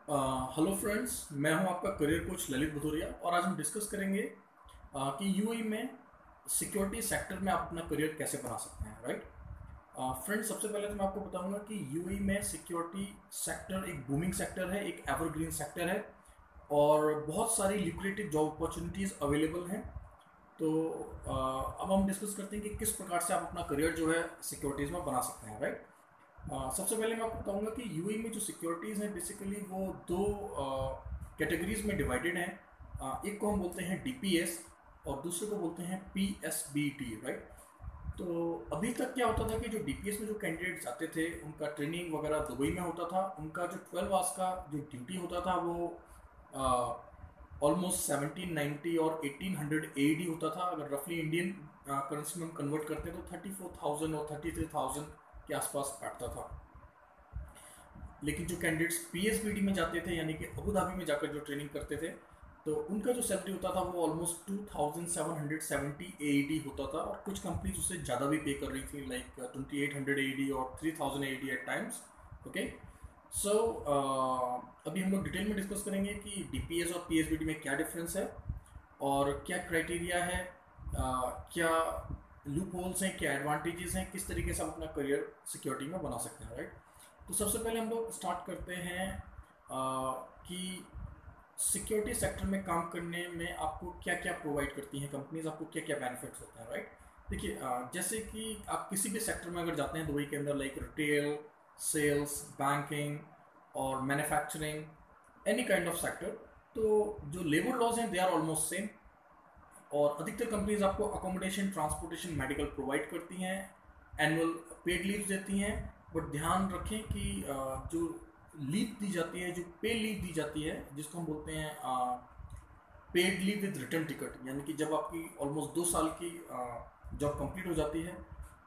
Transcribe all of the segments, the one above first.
Hello friends, मैं हूं आपका करियर कोच ललित भदौरिया और आज हम डिस्कस करेंगे कि यूएई में सिक्योरिटी सेक्टर में आप अपना करियर कैसे बना सकते हैं। राइट फ्रेंड्स, सबसे पहले तो मैं आपको बताऊंगा कि यूएई में सिक्योरिटी सेक्टर एक बूमिंग सेक्टर है, एक एवरग्रीन सेक्टर है और बहुत सारी लिक्विडेटेड जॉब अपॉर्चुनिटीज़ अवेलेबल हैं। तो अब हम डिस्कस करते हैं कि किस प्रकार से आप अपना करियर जो है सिक्योरिटीज़ में बना सकते हैं। राइट सबसे पहले मैं आपको बताऊंगा कि यूएई में जो सिक्योरिटीज़ हैं बेसिकली वो दो कैटेगरीज में डिवाइडेड हैं। एक को हम बोलते हैं डीपीएस और दूसरे को बोलते हैं पीएसबीटी। राइट तो अभी तक क्या होता था कि जो डीपीएस में जो कैंडिडेट्स आते थे उनका ट्रेनिंग वगैरह दुबई में होता था। उनका जो 12 आवर्स का जो ड्यूटी होता था वो ऑलमोस्ट 1790 और 1800 एडी होता था। अगर रफली इंडियन करेंसी में हम कन्वर्ट करते हैं तो 34,000 और 33,000 के आसपास बैठता था। लेकिन जो कैंडिडेट्स पीएसबीडी में जाते थे यानी कि अबू धाबी में जाकर जो ट्रेनिंग करते थे तो उनका जो सैलरी होता था वो ऑलमोस्ट 2770 एडी होता था और कुछ कंपनीज उससे ज़्यादा भी पे कर रही थी, लाइक 2800 एडी और 3000 AD at times. Okay so अभी हम लोग डिटेल में डिस्कस करेंगे कि डीपीएस और पीएसबीडी में क्या डिफरेंस है और क्या क्राइटेरिया है, क्या लूप होल्स हैं, क्या एडवांटेजेस हैं, किस तरीके से हम अपना करियर सिक्योरिटी में बना सकते हैं। राइट तो सबसे पहले हम लोग स्टार्ट करते हैं कि सिक्योरिटी सेक्टर में काम करने में आपको क्या क्या प्रोवाइड करती हैं कंपनीज, आपको क्या क्या बेनिफिट्स होते हैं। राइट देखिए, जैसे कि आप किसी भी सेक्टर में अगर जाते हैं दुबई के अंदर, लाइक रिटेल, सेल्स, बैंकिंग और manufacturing, any kind of sector, तो जो लेबर लॉज हैं दे आर ऑलमोस्ट सेम और अधिकतर कंपनीज आपको अकोमोडेशन, ट्रांसपोर्टेशन, मेडिकल प्रोवाइड करती हैं, एनुअल पेड लीव्स देती हैं। बट ध्यान रखें कि जो लीव दी जाती है, जो पे लीव दी जाती है जिसको हम बोलते हैं paid leave with return ticket, यानी कि जब आपकी ऑलमोस्ट 2 साल की जॉब कंप्लीट हो जाती है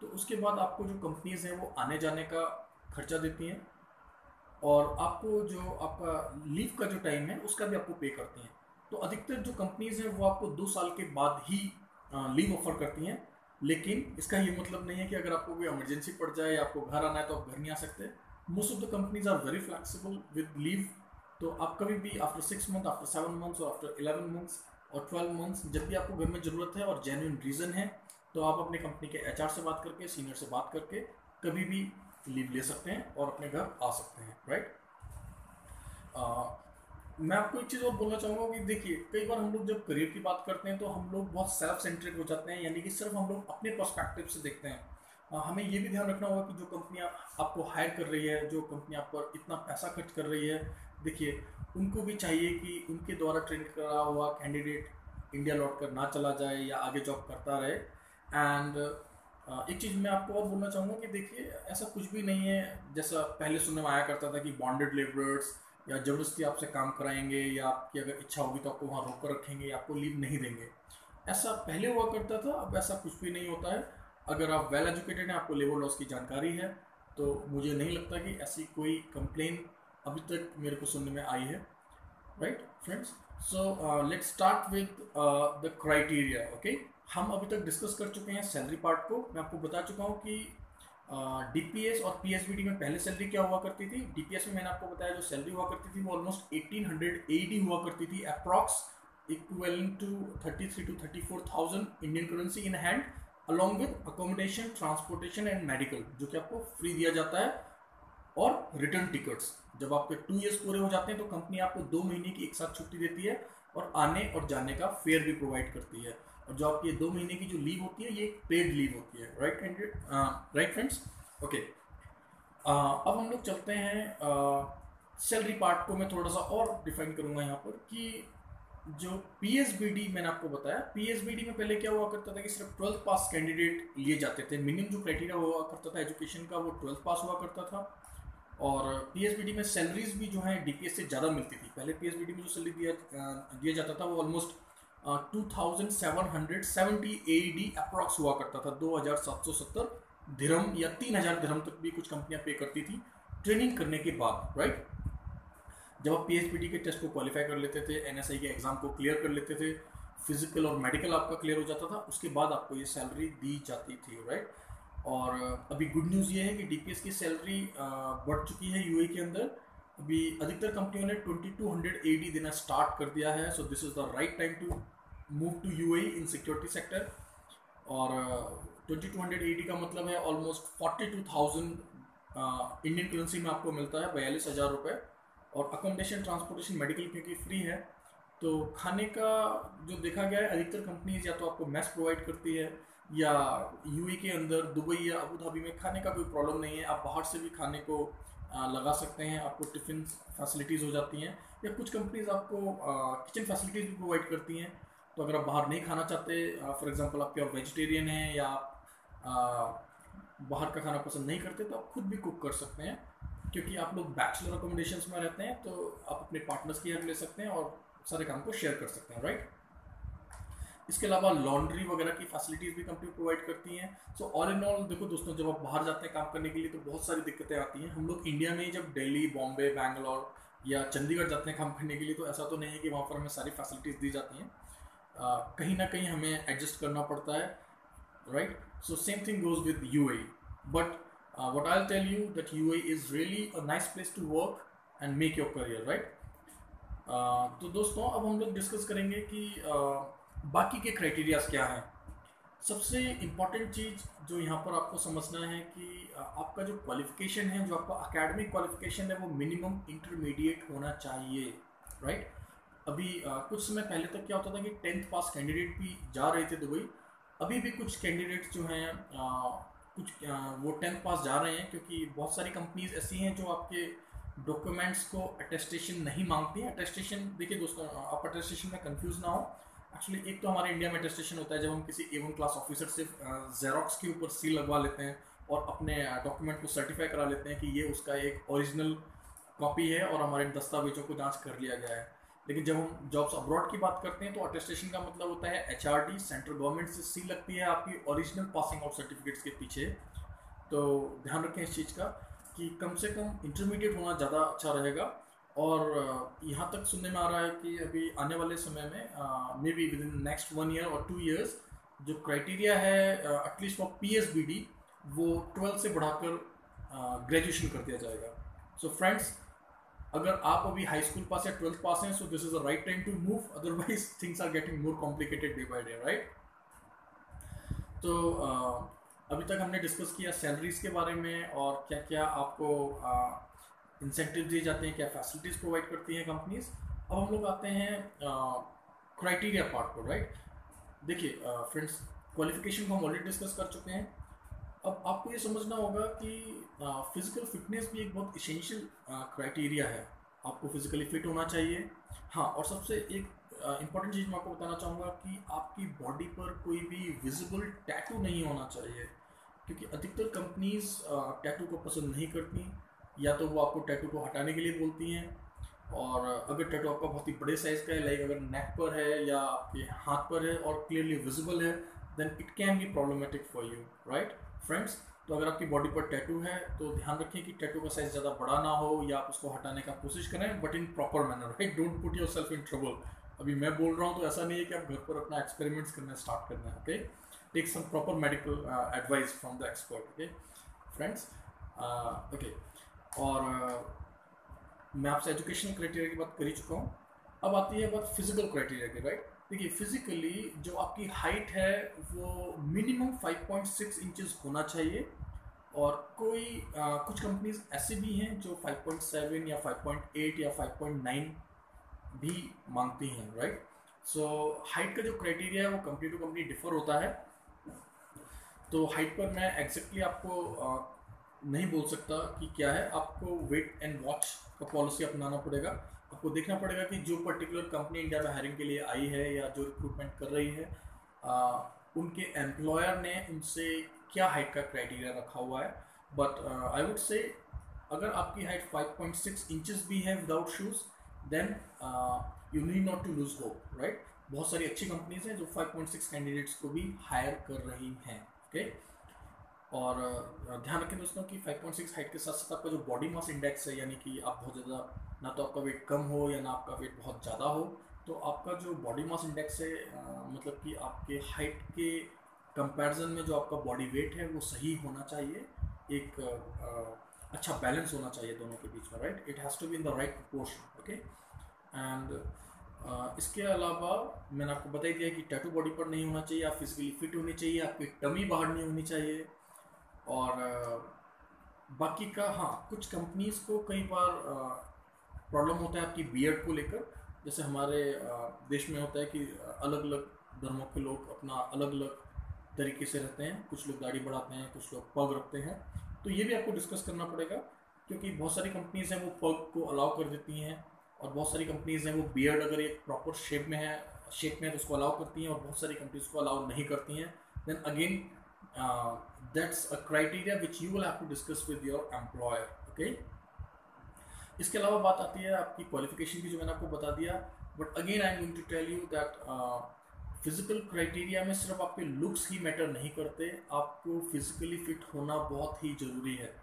तो उसके बाद आपको जो कंपनीज हैं वो आने जाने का खर्चा देती हैं और आपको जो आपका लीव का जो टाइम है उसका भी आपको पे करती हैं। तो अधिकतर जो कंपनीज हैं वो आपको 2 साल के बाद ही लीव ऑफर करती हैं, लेकिन इसका ये मतलब नहीं है कि अगर आपको कोई इमरजेंसी पड़ जाए या आपको घर आना है तो आप घर नहीं आ सकते। Most of the companies are very flexible with leave. तो आप कभी भी आफ्टर 6 मंथ, आफ्टर 7 मंथ्स और आफ्टर 11 मंथ्स और 12 मंथ्स, जब भी आपको घर में ज़रूरत है और जेन्युइन रीज़न है तो आप अपने कंपनी के एचआर से बात करके, सीनियर से बात करके कभी भी लीव ले सकते हैं और अपने घर आ सकते हैं। राइट मैं आपको एक चीज़ और बोलना चाहूँगा कि देखिए, कई बार हम लोग जब करियर की बात करते हैं तो हम लोग बहुत सेल्फ सेंट्रिक हो जाते हैं, यानी कि सिर्फ हम लोग अपने पर्सपेक्टिव से देखते हैं। हमें ये भी ध्यान रखना होगा कि जो कंपनी आपको हायर कर रही है, जो कंपनी आप पर इतना पैसा खर्च कर रही है, देखिए उनको भी चाहिए कि उनके द्वारा ट्रेन करा हुआ कैंडिडेट इंडिया लौट कर ना चला जाए या आगे जॉब करता रहे। एंड एक चीज़ मैं आपको और बोलना चाहूँगा कि देखिए, ऐसा कुछ भी नहीं है जैसा पहले सुनने में आया करता था कि बॉन्डेड लेबरर्स या ज़बरदस्ती आपसे काम कराएंगे या आपकी अगर इच्छा होगी तो आपको वहाँ रोक कर रखेंगे या आपको लीव नहीं देंगे। ऐसा पहले हुआ करता था, अब ऐसा कुछ भी नहीं होता है। अगर आप वेल एजुकेटेड हैं, आपको लेबर लॉस की जानकारी है, तो मुझे नहीं लगता कि ऐसी कोई कंप्लेन अभी तक मेरे को सुनने में आई है। Right friends, so let's start with the criteria. Okay, हम अभी तक डिस्कस कर चुके हैं सैलरी पार्ट को। मैं आपको बता चुका हूँ कि डीपीएस और पीएसबीडी में पहले सैलरी क्या हुआ करती थी। डीपीएस में मैंने आपको बताया जो सैलरी हुआ करती थी वो ऑलमोस्ट 1800 एडी हुआ करती थी, approx equivalent to 33 to 34,000 Indian currency in hand, along with accommodation, transportation and medical, जो कि आपको फ्री दिया जाता है, और रिटर्न टिकट्स। जब आपके 2 इयर्स पूरे हो जाते हैं तो कंपनी आपको 2 महीने की एक साथ छुट्टी देती है और आने और जाने का फेयर भी प्रोवाइड करती है। और जो आपकी 2 महीने की जो लीव होती है ये पेड लीव होती है। Right friends, okay. अब हम लोग चलते हैं सैलरी पार्ट को। मैं थोड़ा सा और डिफाइन करूंगा यहाँ पर कि जो पीएसबीडी मैंने आपको बताया, पीएसबीडी में पहले क्या हुआ करता था कि सिर्फ 12th पास कैंडिडेट लिए जाते थे। मिनिमम जो क्राइटेरिया हुआ करता था एजुकेशन का वो 12th पास हुआ करता था। और पीएसबीडी में सैलरीज भी जो है डीपीएस से ज़्यादा मिलती थी। पहले पीएसबीडी में जो सैलरी दिया जाता था वो ऑलमोस्ट 2770 एडी अप्रॉक्स हुआ करता था, 2770 दिरहम या 3000 दिरहम तक भी कुछ कंपनियां पे करती थी ट्रेनिंग करने के बाद। राइट जब आप पीएसपीटी के टेस्ट को क्वालिफाई कर लेते थे, एनएसआई के एग्जाम को क्लियर कर लेते थे, फिजिकल और मेडिकल आपका क्लियर हो जाता था, उसके बाद आपको ये सैलरी दी जाती थी। राइट और अभी गुड न्यूज़ ये है कि डीपीएस की सैलरी बढ़ चुकी है यूएई के अंदर। अभी अधिकतर कंपनियों ने 2200 AD देना स्टार्ट कर दिया है, so this is the right time to move to UAE in security sector. और 2200 AD का मतलब है ऑलमोस्ट 42,000 इंडियन करेंसी में आपको मिलता है, 42,000 रुपये। और अकोमोडेशन, ट्रांसपोर्टेशन, मेडिकल क्योंकि फ्री है। तो खाने का जो देखा गया है, अधिकतर कंपनीज या तो आपको मेस प्रोवाइड करती है, या यूएई के अंदर दुबई या अबू धाबी में खाने का कोई प्रॉब्लम नहीं है, आप बाहर से भी खाने को लगा सकते हैं, आपको टिफ़िन फैसिलिटीज़ हो जाती हैं, या कुछ कंपनीज आपको किचन फैसिलिटीज़ भी प्रोवाइड करती हैं। तो अगर आप बाहर नहीं खाना चाहते, फॉर एग्जांपल आप प्योर वेजिटेरियन हैं, या आप बाहर का खाना पसंद नहीं करते, तो आप खुद भी कुक कर सकते हैं। क्योंकि आप लोग बैचलर अकोमोडेशंस में रहते हैं, तो आप अपने पार्टनर्स की हेल्प ले सकते हैं और सारे काम को शेयर कर सकते हैं, राइट। इसके अलावा लॉन्ड्री वगैरह की फैसिलिटीज़ भी कंपनी प्रोवाइड करती हैं। सो ऑल इन ऑल देखो दोस्तों, जब आप बाहर जाते हैं काम करने के लिए तो बहुत सारी दिक्कतें आती हैं। हम लोग इंडिया में ही जब दिल्ली, बॉम्बे, बैंगलोर या चंडीगढ़ जाते हैं काम करने के लिए, तो ऐसा तो नहीं है कि वहाँ पर हमें सारी फैसिलिटीज़ दी जाती हैं। कहीं ना कहीं हमें एडजस्ट करना पड़ता है, right? So same thing goes with UAE. But what I'll tell you that UAE is really a nice place to work and make your career, right? तो दोस्तों अब हम लोग डिस्कस करेंगे कि बाकी के क्राइटेरियाज क्या हैं। सबसे इम्पॉर्टेंट चीज़ जो यहाँ पर आपको समझना है कि आपका जो क्वालिफिकेशन है, जो आपका एकेडमिक क्वालिफिकेशन है, वो मिनिमम इंटरमीडिएट होना चाहिए, राइट। अभी कुछ समय पहले तक क्या होता था कि 10th पास कैंडिडेट भी जा रहे थे दुबई। अभी भी कुछ कैंडिडेट्स जो हैं वो 10th पास जा रहे हैं, क्योंकि बहुत सारी कंपनीज ऐसी हैं जो आपके डॉक्यूमेंट्स को अटेस्टेशन नहीं मांगती हैं। अटेस्टेशन देखिए दोस्तों, आप अटेस्टेशन में कंफ्यूज ना हो। एक्चुअली एक तो हमारे इंडिया में अटेस्टेशन होता है जब हम किसी A1 क्लास ऑफिसर से जेरोक्स के ऊपर सील लगवा लेते हैं और अपने डॉक्यूमेंट को सर्टिफाई करा लेते हैं कि ये उसका एक ओरिजिनल कॉपी है और हमारे दस्तावेजों को जांच कर लिया गया है। लेकिन जब हम जॉब्स अब्रॉड की बात करते हैं तो अटेस्टेशन का मतलब होता है HRD, सेंट्रल गवर्नमेंट से सील लगती है आपकी ओरिजिनल पासिंग आउट सर्टिफिकेट्स के पीछे। तो ध्यान रखें इस चीज़ का कि कम से कम इंटरमीडिएट होना ज़्यादा अच्छा रहेगा। और यहाँ तक सुनने में आ रहा है कि अभी आने वाले समय में may be with in next 1 year और 2 ईयर्स जो क्राइटेरिया है एटलीस्ट फॉर PSBD, वो 12 से बढ़ाकर ग्रेजुएशन कर दिया जाएगा। सो फ्रेंड्स, अगर आप अभी हाई स्कूल पास या 12th पास हैं, so this is the right time to move, otherwise things are getting more complicated day by day, right. तो अभी तक हमने डिस्कस किया सैलरीज के बारे में और क्या क्या आपको इंसेंटिव दिए जाते हैं, क्या फैसिलिटीज़ प्रोवाइड करती हैं कंपनीज। अब हम लोग आते हैं क्राइटेरिया पार्ट पर, राइट। देखिए फ्रेंड्स, क्वालिफिकेशन को हम ऑलरेडी डिस्कस कर चुके हैं। अब आपको ये समझना होगा कि फिजिकल फिटनेस भी एक बहुत इसेंशियल क्राइटेरिया है। आपको फिजिकली फिट होना चाहिए। हाँ, और सबसे एक इम्पॉर्टेंट चीज़ मैं आपको बताना चाहूँगा कि आपकी बॉडी पर कोई भी विजिबल टैटू नहीं होना चाहिए, क्योंकि अधिकतर कंपनीज टैटू को पसंद नहीं करती, या तो वो आपको टैटू को हटाने के लिए बोलती हैं। और अगर टैटू आपका बहुत ही बड़े साइज़ का है, लाइक अगर नेक पर है या आपके हाथ पर है और क्लियरली विजिबल है, then it can be problematic for you, right friends. तो अगर आपकी बॉडी पर टैटू है तो ध्यान रखें कि टैटू का साइज़ ज़्यादा बड़ा ना हो, या आप उसको हटाने का कोशिश करें, but in proper manner, right. Don't put your self in trouble. अभी मैं बोल रहा हूँ तो ऐसा नहीं है कि आप घर पर अपना एक्सपेरिमेंट्स करना स्टार्ट करना है, okay. Take some proper medical advice from the expert, okay friends, okay. और मैं आपसे एजुकेशनल क्राइटेरिया की बात कर ही चुका हूँ। अब आती है बात फिजिकल क्राइटेरिया की, राइट। देखिए फिजिकली जो आपकी हाइट है वो मिनिमम 5.6 इंचेस होना चाहिए। और कोई कुछ कंपनीज ऐसे भी हैं जो 5.7 या 5.8 या 5.9 भी मांगती हैं, राइट। सो हाइट का जो क्राइटेरिया है वो कंपनी टू कंपनी डिफर होता है। तो हाइट पर मैं एग्जैक्टली आपको नहीं बोल सकता कि क्या है। आपको वेट एंड वॉच का पॉलिसी अपनाना पड़ेगा। आपको देखना पड़ेगा कि जो पर्टिकुलर कंपनी इंडिया में हायरिंग के लिए आई है या जो रिक्रूटमेंट कर रही है, उनके एम्प्लॉयर ने उनसे क्या हाइट का क्राइटेरिया रखा हुआ है। बट आई वुड से अगर आपकी हाइट 5.6 इंचेस भी है without shoes, then you need not to lose hope, right. बहुत सारी अच्छी कंपनीज हैं जो 5.6 कैंडिडेट्स को भी हायर कर रही हैं, ओके। और ध्यान रखें दोस्तों कि 5.6 हाइट के साथ साथ आपका जो बॉडी मास इंडेक्स है, यानी कि आप बहुत ज़्यादा, ना तो आपका वेट कम हो या ना आपका वेट बहुत ज़्यादा हो, तो आपका जो बॉडी मास इंडेक्स है मतलब कि आपके हाइट के कंपैरिजन में जो आपका बॉडी वेट है वो सही होना चाहिए। एक अच्छा बैलेंस होना चाहिए दोनों के बीच में, right? It has to be in the right proportion, okay. And इसके अलावा मैंने आपको बता ही दिया कि टैटू बॉडी पर नहीं होना चाहिए, आप फिजिकली फिट होनी चाहिए, आपकी टमी बाहर नहीं होनी चाहिए। और बाकी का हाँ, कुछ कंपनीज़ को कई बार प्रॉब्लम होता है आपकी बियर्ड को लेकर। जैसे हमारे देश में होता है कि अलग अलग धर्मों के लोग अपना अलग अलग तरीके से रहते हैं, कुछ लोग दाढ़ी बढ़ाते हैं, कुछ लोग पग रखते हैं। तो ये भी आपको डिस्कस करना पड़ेगा, क्योंकि बहुत सारी कंपनीज हैं वो पग को अलाउ कर देती हैं, और बहुत सारी कंपनीज हैं वो बियर्ड अगर एक प्रॉपर शेप में है तो उसको अलाउ करती हैं, और बहुत सारी कंपनीज को अलाउ नहीं करती हैं। Then again that's a criteria which you will have to discuss with your employer, okay. इसके अलावा बात आती है आपकी क्वालिफिकेशन की, जो मैंने आपको बता दिया। But again I am going to tell you that physical criteria में सिर्फ आपके लुक्स ही मैटर नहीं करते, आपको फिजिकली फिट होना बहुत ही ज़रूरी है।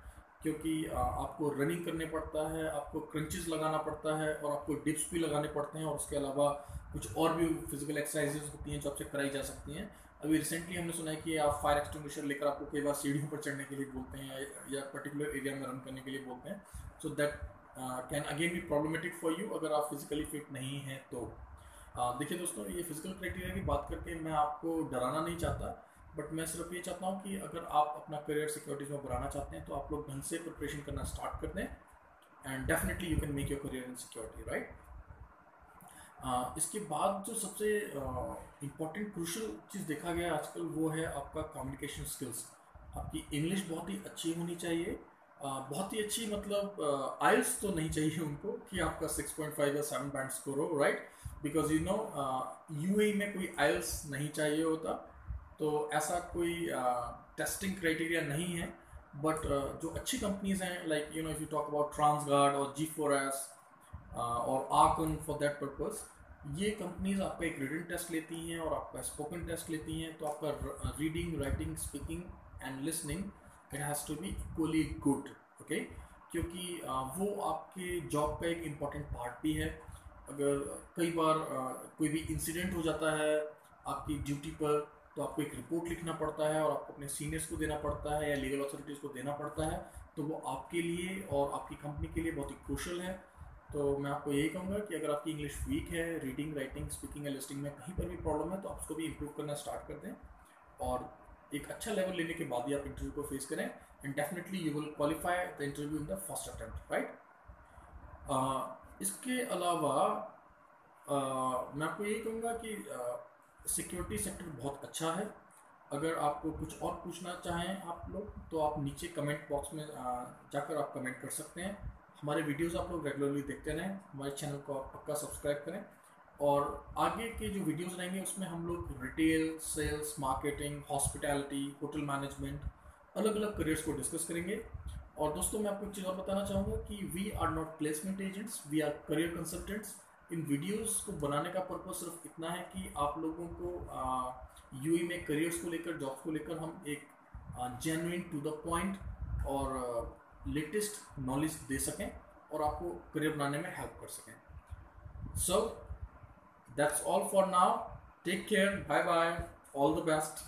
क्योंकि आपको रनिंग करने पड़ता है, आपको क्रंचेस लगाना पड़ता है, और आपको डिप्स भी लगाने पड़ते हैं, और उसके अलावा कुछ और भी फिजिकल एक्सरसाइजेज होती हैं जो आपसे कराई जा सकती हैं। अभी रिसेंटली हमने सुना है कि आप फायर एक्सटिंग्विशर लेकर आपको कई बार सीढ़ियों पर चढ़ने के लिए बोलते हैं, या पर्टिकुलर एरिया में रन करने के लिए बोलते हैं। So that can again B problematic for you अगर आप फिजिकली फिट नहीं हैं तो। देखिए दोस्तों, ये फिजिकल क्राइटेरिया की बात करके मैं आपको डराना नहीं चाहता, बट मैं सिर्फ ये चाहता हूँ कि अगर आप अपना करियर सिक्योरिटीज में बढ़ाना चाहते हैं तो आप लोग ढंग से प्रिपरेशन करना स्टार्ट कर दें, and definitely you can make your career in security, right. इसके बाद जो सबसे इम्पॉर्टेंट क्रूशल चीज़ देखा गया आजकल वो है आपका कम्युनिकेशन स्किल्स। आपकी इंग्लिश बहुत ही अच्छी होनी चाहिए, बहुत ही अच्छी, मतलब आइल्स तो नहीं चाहिए उनको कि आपका 6.5 या 7 बैंड स्कोर हो, right? Because you know UAE में कोई आइल्स नहीं चाहिए होता, तो ऐसा कोई टेस्टिंग क्राइटेरिया नहीं है। बट जो अच्छी कंपनीज हैं, like you know if you talk about Transguard और G4S और आर्कन फॉर दैट पर्पस, ये कंपनीज आपका एक रिटन टेस्ट लेती हैं और आपका स्पोकन टेस्ट लेती हैं। तो आपका reading, writing, speaking and listening it has to be equally good, okay. क्योंकि वो आपके जॉब का एक इम्पॉर्टेंट पार्ट भी है। अगर कई बार कोई भी इंसिडेंट हो जाता है आपकी ड्यूटी पर, तो आपको एक रिपोर्ट लिखना पड़ता है और आपको अपने सीनियर्स को देना पड़ता है या लीगल अथॉरिटीज़ को देना पड़ता है। तो वो आपके लिए और आपकी कंपनी के लिए बहुत ही क्रूशल है। तो मैं आपको यही कहूँगा कि अगर आपकी इंग्लिश वीक है, रीडिंग, राइटिंग, स्पीकिंग या लिसनिंग में कहीं पर भी प्रॉब्लम है, तो आप उसको भी इम्प्रूव करना स्टार्ट कर दें, और एक अच्छा लेवल लेने के बाद ही आप इंटरव्यू को फेस करें, and definitely you will qualify the interview in the first attempt, right. इसके अलावा मैं आपको यही कहूँगा कि सिक्योरिटी सेक्टर बहुत अच्छा है। अगर आपको कुछ और पूछना चाहें आप लोग, तो आप नीचे कमेंट बॉक्स में जाकर आप कमेंट कर सकते हैं। हमारे वीडियोस आप लोग रेगुलरली देखते रहें, हमारे चैनल को आप पक्का सब्सक्राइब करें, और आगे के जो वीडियोस रहेंगे उसमें हम लोग retail, sales, marketing, hospitality, hotel management, अलग अलग करियर्स को डिस्कस करेंगे। और दोस्तों, मैं आपको एक चीज़ और बताना चाहूँगा कि we are not placement agents, we are career consultants. इन वीडियोस को बनाने का पर्पज सिर्फ इतना है कि आप लोगों को यूएई में करियर्स को लेकर, जॉब्स को लेकर हम एक जेन्युइन, टू द पॉइंट और लेटेस्ट नॉलेज दे सकें और आपको करियर बनाने में हेल्प कर सकें। So that's all for now, take care, bye bye, all the best.